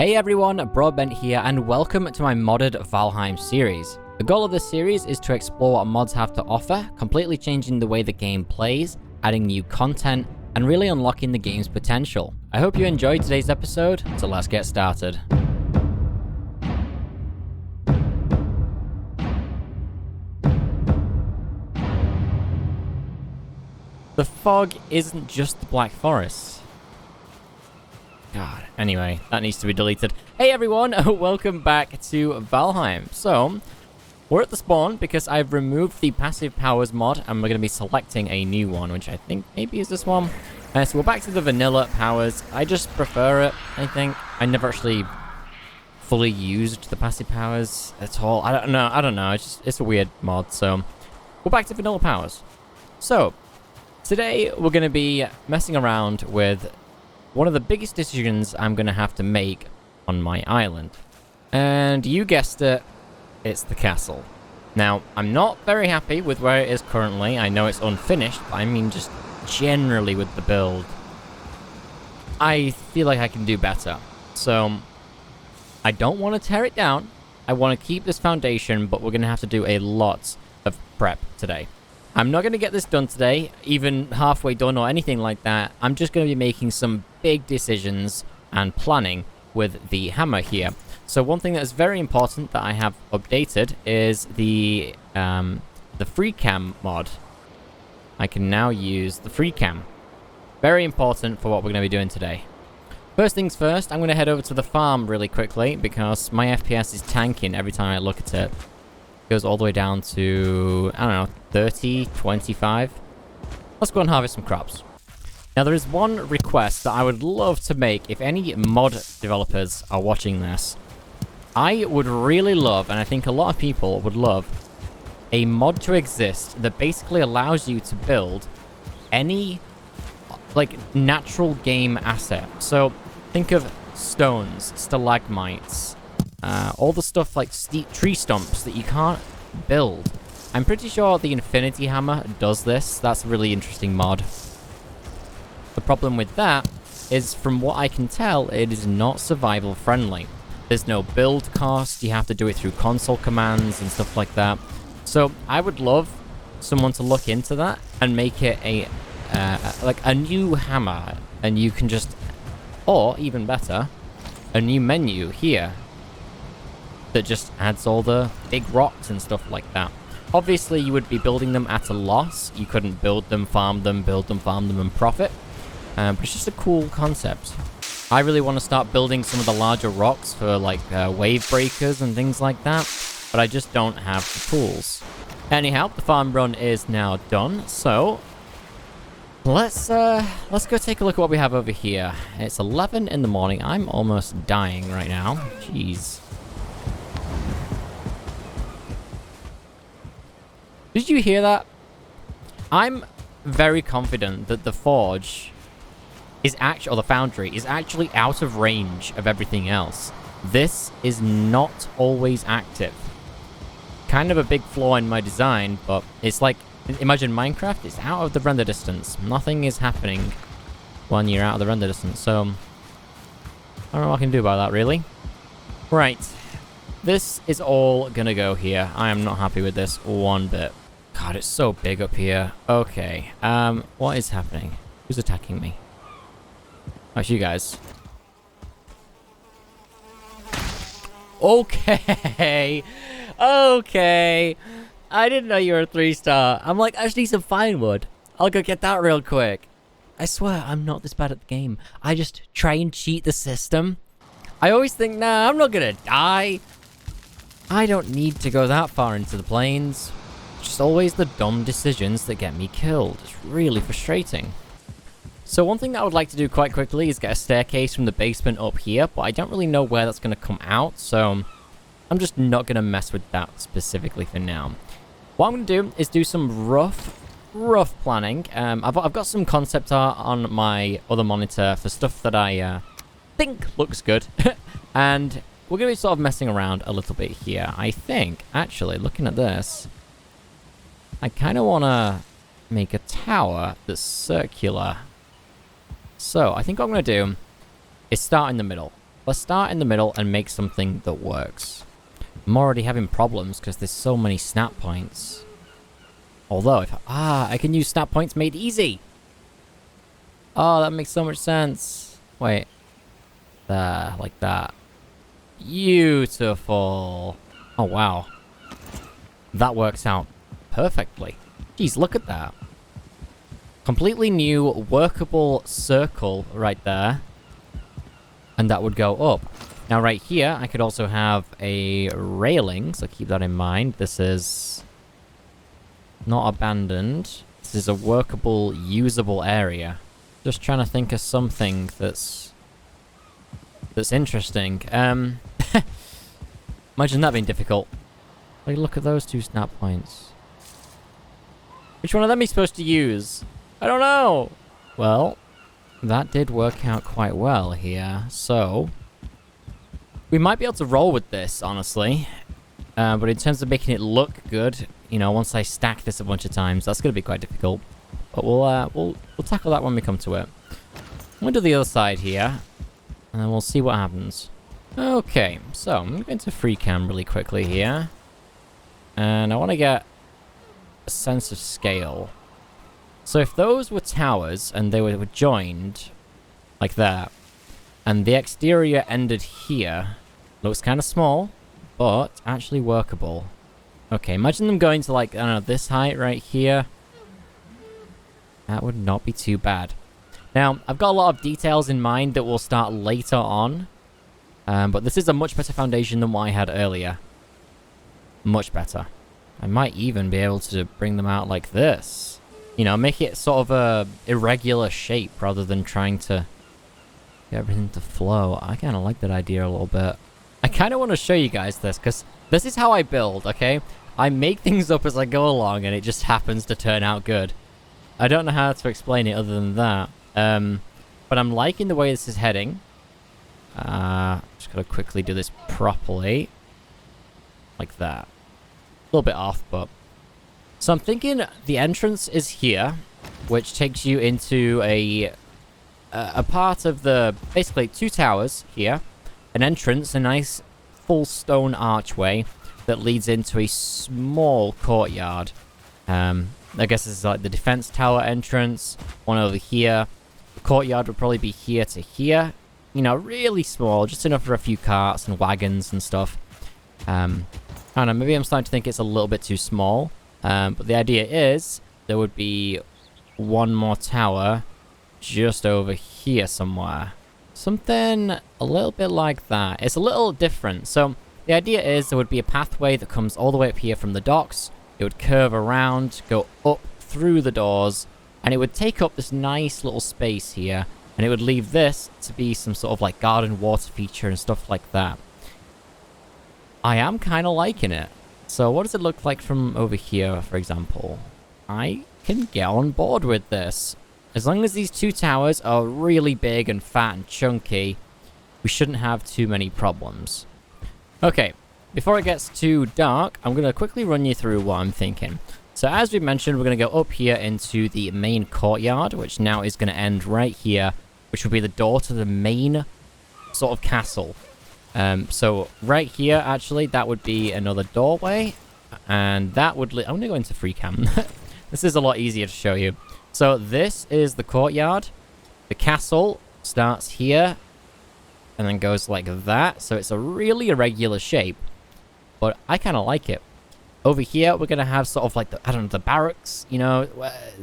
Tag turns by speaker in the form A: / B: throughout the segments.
A: Hey everyone, Broadbent here, and welcome to my modded Valheim series. The goal of this series is to explore what mods have to offer, completely changing the way the game plays, adding new content, and really unlocking the game's potential. I hope you enjoyed today's episode, so let's get started. The fog isn't just the Black Forest. God, anyway, that needs to be deleted. Hey everyone, welcome back to Valheim. So, we're at the spawn because I've removed the passive powers mod and we're going to be selecting a new one, which I think maybe is this one. So we're back to the vanilla powers. I just prefer it, I think. I never actually fully used the passive powers at all. I don't know. It's a weird mod, so we're back to vanilla powers. So, today we're going to be messing around with one of the biggest decisions I'm going to have to make on my island. And you guessed it, it's the castle. Now, I'm not very happy with where it is currently. I know it's unfinished, but I mean just generally with the build. I feel like I can do better. So, I don't want to tear it down. I want to keep this foundation, but we're going to have to do a lot of prep today. I'm not going to get this done today, even halfway done or anything like that. I'm just going to be making some big decisions and planning with the hammer here. So one thing that is very important that I have updated is the free cam mod. I can now use the free cam. Very important for what we're going to be doing today. First things first, I'm going to head over to the farm really quickly because my FPS is tanking every time I look at it. Goes all the way down to, I don't know, 30, 25. Let's go and harvest some crops. Now, there is one request that I would love to make if any mod developers are watching this. I would really love, and I think a lot of people would love, a mod to exist that basically allows you to build any, like, natural game asset. So, think of stones, stalagmites, all the stuff like tree stumps that you can't build. I'm pretty sure the Infinity Hammer does this. That's a really interesting mod. The problem with that is, from what I can tell, it is not survival friendly. There's no build cost. You have to do it through console commands and stuff like that. So I would love someone to look into that and make it like a new hammer, and you can just, or even better, a new menu here that just adds all the big rocks and stuff like that. Obviously, you would be building them at a loss. You couldn't build them, farm them, farm them, and profit. But it's just a cool concept. I really want to start building some of the larger rocks for, like, wave breakers and things like that, but I just don't have the tools. Anyhow, the farm run is now done, so let's go take a look at what we have over here. It's 11 in the morning. I'm almost dying right now. Jeez. Did you hear that? I'm very confident that the forge is actually, or the foundry, is actually out of range of everything else. This is not always active. Kind of a big flaw in my design, but it's like, imagine Minecraft, it's out of the render distance. Nothing is happening when you're out of the render distance, so I don't know what I can do about that, really. Right. This is all gonna go here. I am not happy with this one bit. God, it's so big up here. Okay. What is happening? Who's attacking me? Oh, it's you guys. Okay. Okay. I didn't know you were a 3-star. I'm like, I just need some fine wood. I'll go get that real quick. I swear, I'm not this bad at the game. I just try and cheat the system. I always think, nah, I'm not gonna die. I don't need to go that far into the plains. Just always the dumb decisions that get me killed. It's really frustrating. So one thing that I would like to do quite quickly is get a staircase from the basement up here, but I don't really know where that's going to come out, so I'm just not going to mess with that specifically for now. What I'm going to do is do some rough planning. I've got some concept art on my other monitor for stuff that I think looks good, and we're going to be sort of messing around a little bit here. I think, actually, looking at this, I kind of want to make a tower that's circular. So, I think what I'm going to do is start in the middle. let's start in the middle and make something that works. I'm already having problems because there's so many snap points. Although, I can use snap points made easy. Oh, that makes so much sense. Wait. There, like that. Beautiful. Oh, wow. That works out perfectly. Jeez, look at that. Completely new workable circle right there. And that would go up. Now right here, I could also have a railing, so keep that in mind. This is not abandoned. This is a workable, usable area. Just trying to think of something that's interesting. Imagine that being difficult. Like, look at those two snap points. Which one of them are you supposed to use? I don't know. Well, that did work out quite well here. So, we might be able to roll with this, honestly. But in terms of making it look good, you know, once I stack this a bunch of times, that's going to be quite difficult. But we'll tackle that when we come to it. I'm going to do the other side here, and then we'll see what happens. Okay, so I'm going to free cam really quickly here. And I want to get a sense of scale. So if those were towers, and they were joined, like that, and the exterior ended here, looks kind of small, but actually workable. Okay, imagine them going to, like, I don't know, this height right here. That would not be too bad. Now, I've got a lot of details in mind that will start later on. But this is a much better foundation than what I had earlier. Much better. I might even be able to bring them out like this. You know, make it sort of a irregular shape rather than trying to get everything to flow. I kind of like that idea a little bit. I kind of want to show you guys this, because this is how I build, okay? I make things up as I go along, and it just happens to turn out good. I don't know how to explain it other than that. But I'm liking the way this is heading. Just gotta quickly do this properly. Like that. A little bit off, but... So I'm thinking the entrance is here, which takes you into a part of the... Basically, two towers here. An entrance, a nice full stone archway that leads into a small courtyard. I guess this is like the defense tower entrance. One over here. The courtyard would probably be here to here. You know, really small, just enough for a few carts and wagons and stuff. I don't know, maybe I'm starting to think it's a little bit too small. But the idea is there would be one more tower just over here somewhere. Something a little bit like that. It's a little different. So the idea is there would be a pathway that comes all the way up here from the docks. It would curve around, go up through the doors, and it would take up this nice little space here. And it would leave this to be some sort of like garden water feature and stuff like that. I am kind of liking it. So what does it look like from over here, for example? I can get on board with this. As long as these two towers are really big and fat and chunky, we shouldn't have too many problems. Okay, before it gets too dark, I'm going to quickly run you through what I'm thinking. So as we mentioned, we're going to go up here into the main courtyard, which now is going to end right here, which will be the door to the main sort of castle. So right here, actually, that would be another doorway, and that would... I'm going to go into free cam. This is a lot easier to show you. So this is the courtyard. The castle starts here, and then goes like that. So it's a really irregular shape, but I kind of like it. Over here, we're going to have sort of like, the, I don't know, the barracks, you know,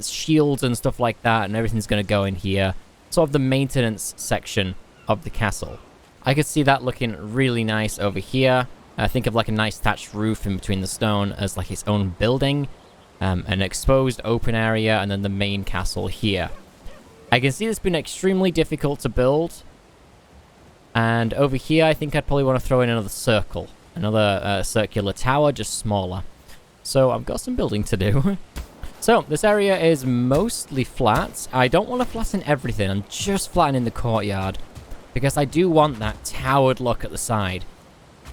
A: shields and stuff like that, and everything's going to go in here. Sort of the maintenance section of the castle. I could see that looking really nice over here. Think of like a nice thatched roof in between the stone as like its own building. An exposed open area, and then the main castle here. I can see this being extremely difficult to build. And over here, I think I'd probably want to throw in another circle. Another circular tower, just smaller. So I've got some building to do. So this area is mostly flat. I don't want to flatten everything. I'm just flattening the courtyard, because I do want that towered look at the side.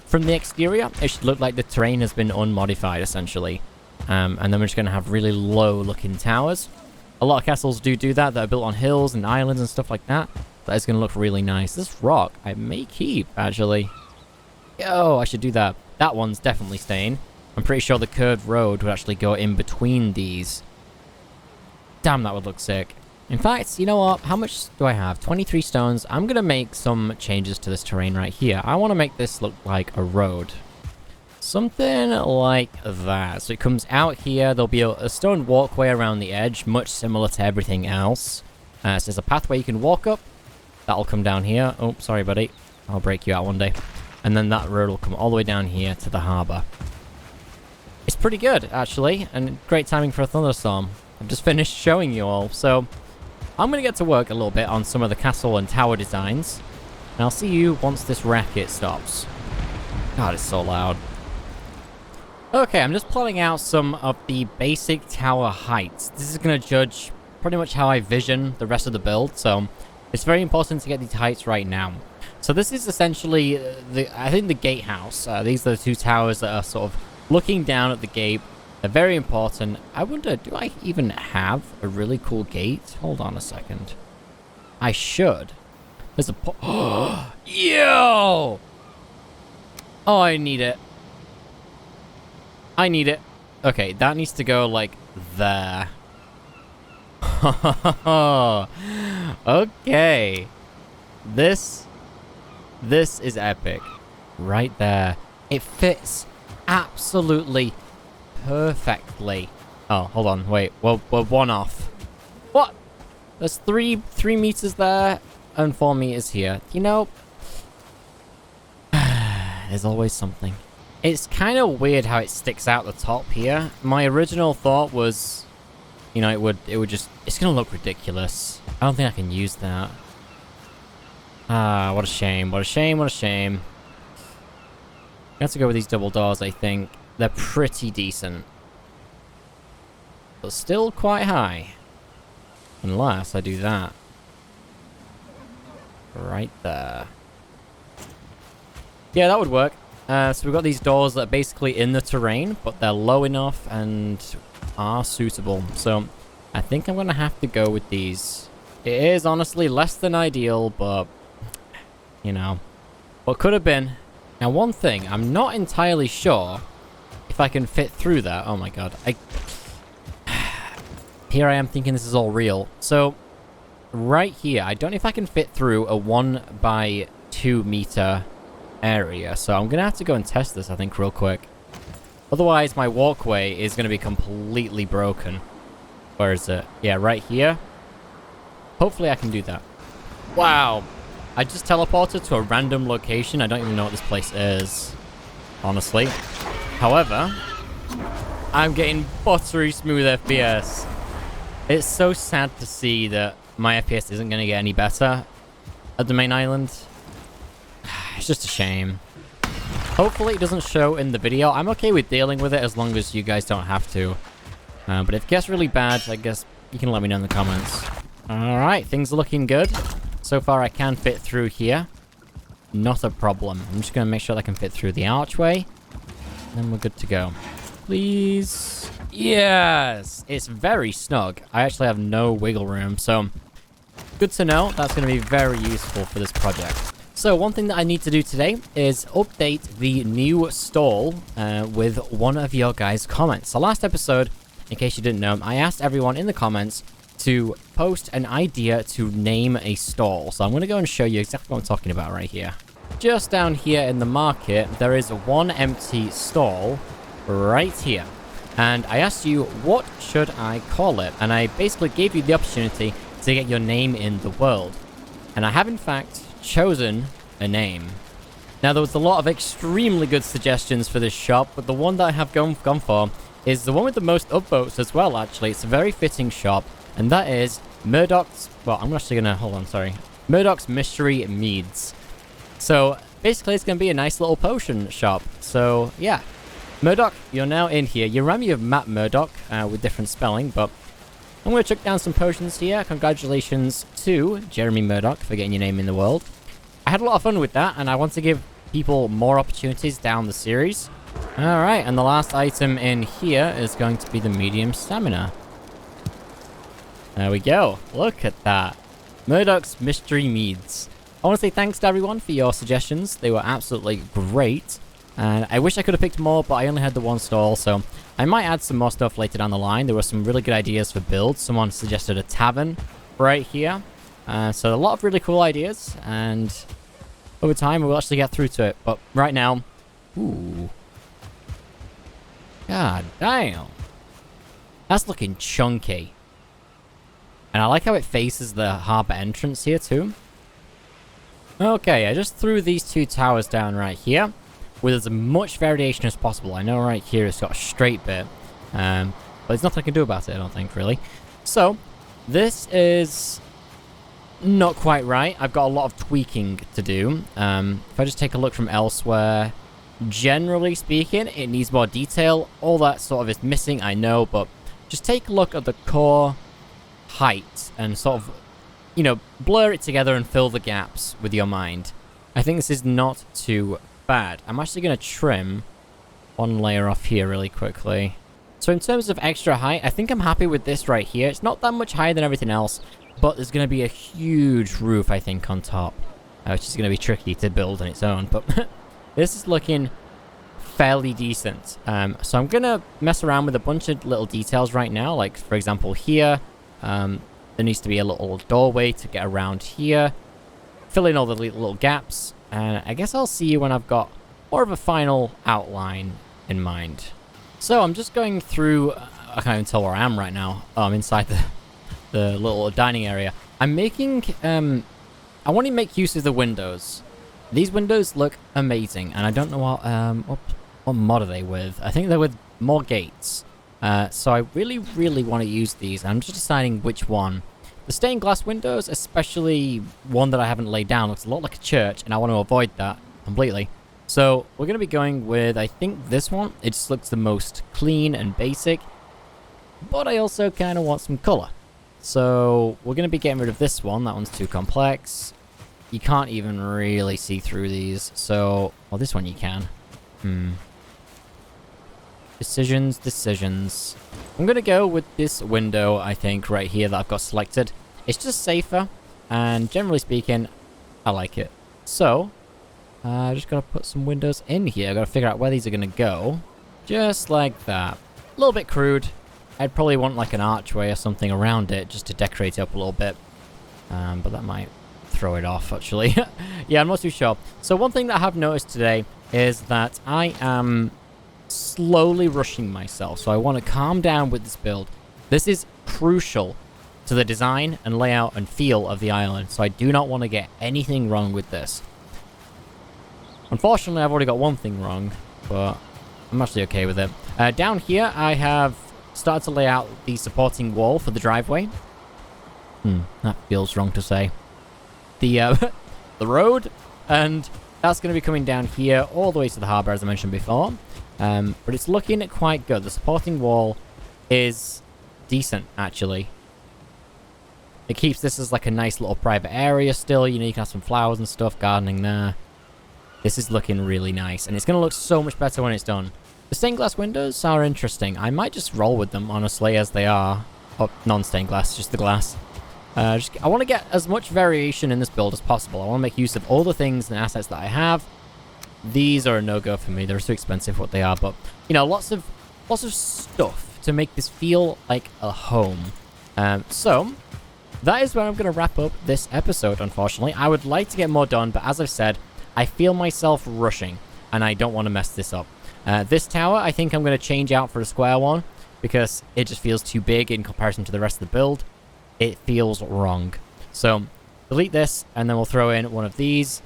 A: From the exterior, it should look like the terrain has been unmodified, essentially. And then we're just going to have really low-looking towers. A lot of castles do that are built on hills and islands and stuff like that. That is going to look really nice. This rock, I may keep, actually. Yo, I should do that. That one's definitely staying. I'm pretty sure the curved road would actually go in between these. Damn, that would look sick. In fact, you know what? How much do I have? 23 stones. I'm going to make some changes to this terrain right here. I want to make this look like a road. Something like that. So it comes out here. There'll be a stone walkway around the edge, much similar to everything else. So there's a pathway you can walk up. That'll come down here. Oh, sorry, buddy. I'll break you out one day. And then that road will come all the way down here to the harbor. It's pretty good, actually, and great timing for a thunderstorm. I've just finished showing you all, so I'm going to get to work a little bit on some of the castle and tower designs, and I'll see you once this racket stops. God, it's so loud. Okay, I'm just plotting out some of the basic tower heights. This is going to judge pretty much how I vision the rest of the build, so it's very important to get these heights right now. So this is essentially, I think, the gatehouse. These are the two towers that are sort of looking down at the gate. They're very important. I wonder, do I even have a really cool gate? Hold on a second. I should. There's a Yo! Oh, I need it. I need it. Okay, that needs to go, like, there. Okay. This is epic. Right there. It fits absolutely perfectly. Oh, hold on. Wait. We're one off. What? There's three meters there and 4 meters here. You know, there's always something. It's kind of weird how it sticks out the top here. My original thought was, you know, it would just, it's gonna look ridiculous. I don't think I can use that. Ah, what a shame. What a shame. What a shame. I have to go with these double doors, I think. They're pretty decent. But still quite high. Unless I do that. Right there. Yeah, that would work. So we've got these doors that are basically in the terrain, but they're low enough and are suitable. So I think I'm going to have to go with these. It is honestly less than ideal, but, you know, what could have been. Now, one thing, I'm not entirely sure if I can fit through that. Oh my god. Here I am thinking this is all real. So, right here, I don't know if I can fit through a 1 by 2 meter area. So I'm going to have to go and test this, I think, real quick. Otherwise, my walkway is going to be completely broken. Where is it? Yeah, right here. Hopefully I can do that. Wow. I just teleported to a random location. I don't even know what this place is, honestly. However, I'm getting buttery smooth FPS. It's so sad to see that my FPS isn't going to get any better at the main island. It's just a shame. Hopefully it doesn't show in the video. I'm okay with dealing with it as long as you guys don't have to. But if it gets really bad, I guess you can let me know in the comments. Alright, things are looking good. So far, I can fit through here. Not a problem. I'm just going to make sure that I can fit through the archway. And then we're good to go. Please. Yes! It's very snug. I actually have no wiggle room, so good to know. That's going to be very useful for this project. So one thing that I need to do today is update the new stall with one of your guys' comments. So last episode, in case you didn't know, I asked everyone in the comments to post an idea to name a stall. So I'm going to go and show you exactly what I'm talking about right here. Just down here in the market, there is one empty stall right here. And I asked you, what should I call it? And I basically gave you the opportunity to get your name in the world. And I have, in fact, chosen a name. Now, there was a lot of extremely good suggestions for this shop, but the one that I have gone for is the one with the most upvotes as well, actually. It's a very fitting shop. And that is Murdoch's... Well, I'm actually going to... Hold on, sorry. Murdoch's Mystery Meads. So, basically, it's going to be a nice little potion shop. So, yeah. Murdoch, you're now in here. You remind me of Matt Murdoch with different spelling, but I'm going to chuck down some potions here. Congratulations to Jeremy Murdoch for getting your name in the world. I had a lot of fun with that, and I want to give people more opportunities down the series. Alright, and the last item in here is going to be the medium stamina. There we go. Look at that. Murdoch's Mystery Meads. I want to say thanks to everyone for your suggestions. They were absolutely great. And I wish I could have picked more, but I only had the one stall, so I might add some more stuff later down the line. There were some really good ideas for builds. Someone suggested a tavern right here. So a lot of really cool ideas, and over time we'll actually get through to it. But right now, ooh. God damn. That's looking chunky. And I like how it faces the harbour entrance here too. Okay, I just threw these two towers down right here with as much variation as possible. I know right here it's got a straight bit, but there's nothing I can do about it, I don't think, really. So, this is not quite right. I've got a lot of tweaking to do. If I just take a look from elsewhere, generally speaking, it needs more detail. All that sort of is missing, I know, but just take a look at the core height and sort of, you know, blur it together and fill the gaps with your mind. I think this is not too bad. I'm actually going to trim one layer off here really quickly. So in terms of extra height, I think I'm happy with this right here. It's not that much higher than everything else, but there's going to be a huge roof, I think, on top, which is going to be tricky to build on its own. But this is looking fairly decent. So I'm going to mess around with a bunch of little details right now. Like, for example, here, there needs to be a little doorway to get around here. Fill in all the little gaps. And I guess I'll see you when I've got more of a final outline in mind. So I'm just going through, I can't even tell where I am right now. Oh, I'm inside the little dining area. I'm making, I want to make use of the windows. These windows look amazing, and I don't know what mod are they with. I think they're with more gates. So I really, really want to use these. I'm just deciding which one. The stained glass windows, especially one that I haven't laid down, looks a lot like a church, and I want to avoid that completely. So we're going to be going with, I think, this one. It just looks the most clean and basic, but I also kind of want some color. So we're going to be getting rid of this one. That one's too complex. You can't even really see through these. So, well, this one you can. Decisions. I'm going to go with this window, I think, right here that I've got selected. It's just safer, and generally speaking, I like it. So, I just got to put some windows in here. I've got to figure out where these are going to go. Just like that. A little bit crude. I'd probably want like an archway or something around it just to decorate it up a little bit. But that might throw it off, actually. Yeah, I'm not too sure. So one thing that I have noticed today is that I am slowly rushing myself. So I want to calm down with this build. This is crucial to the design and layout and feel of the island. So I do not want to get anything wrong with this. Unfortunately, I've already got one thing wrong, but I'm actually okay with it. Down here, I have started to lay out the supporting wall for the driveway. That feels wrong to say. The road, and that's going to be coming down here all the way to the harbour, as I mentioned before. But it's looking quite good. The supporting wall is decent, actually. It keeps this as like a nice little private area still. You know, you can have some flowers and stuff, gardening there. This is looking really nice, and it's going to look so much better when it's done. The stained glass windows are interesting. I might just roll with them, honestly, as they are. Oh, non-stained glass, just the glass. I want to get as much variation in this build as possible. I want to make use of all the things and assets that I have. These are a no-go for me. They're too expensive what they are, but, you know, lots of stuff to make this feel like a home. So, that is where I'm going to wrap up this episode, unfortunately. I would like to get more done, but as I've said, I feel myself rushing, and I don't want to mess this up. This tower, I think I'm going to change out for a square one, because it just feels too big in comparison to the rest of the build. It feels wrong. So, delete this, and then we'll throw in one of these,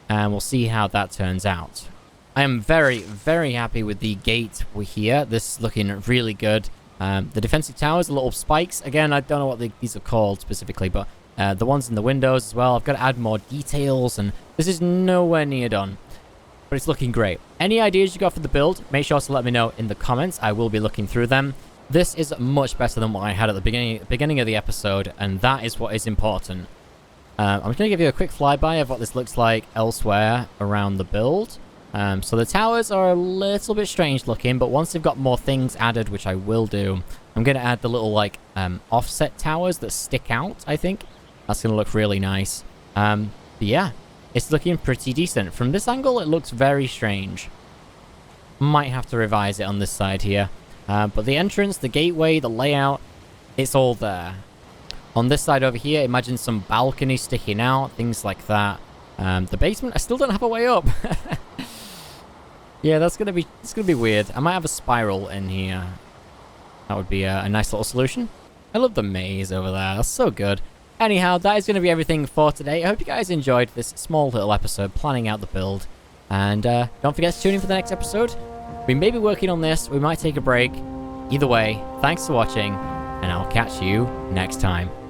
A: and we'll see how that turns out. I am very, very happy with the gate here. This is looking really good. The defensive towers, the little spikes. Again, I don't know what these are called specifically, but the ones in the windows as well. I've got to add more details, and this is nowhere near done. But it's looking great. Any ideas you got for the build, make sure to let me know in the comments. I will be looking through them. This is much better than what I had at the beginning of the episode, and that is what is important. I'm just going to give you a quick flyby of what this looks like elsewhere around the build. So the towers are a little bit strange looking, but once they've got more things added, which I will do, I'm going to add the little, like, offset towers that stick out, I think. That's going to look really nice. But yeah, it's looking pretty decent. From this angle, it looks very strange. Might have to revise it on this side here. But the entrance, the gateway, the layout, it's all there. On this side over here, imagine some balcony sticking out, things like that. The basement, I still don't have a way up. Yeah, it's gonna be weird. I might have a spiral in here. That would be a nice little solution. I love the maze over there. That's so good. Anyhow, that is going to be everything for today. I hope you guys enjoyed this small little episode planning out the build. And don't forget to tune in for the next episode. We may be working on this. We might take a break. Either way, thanks for watching, and I'll catch you next time.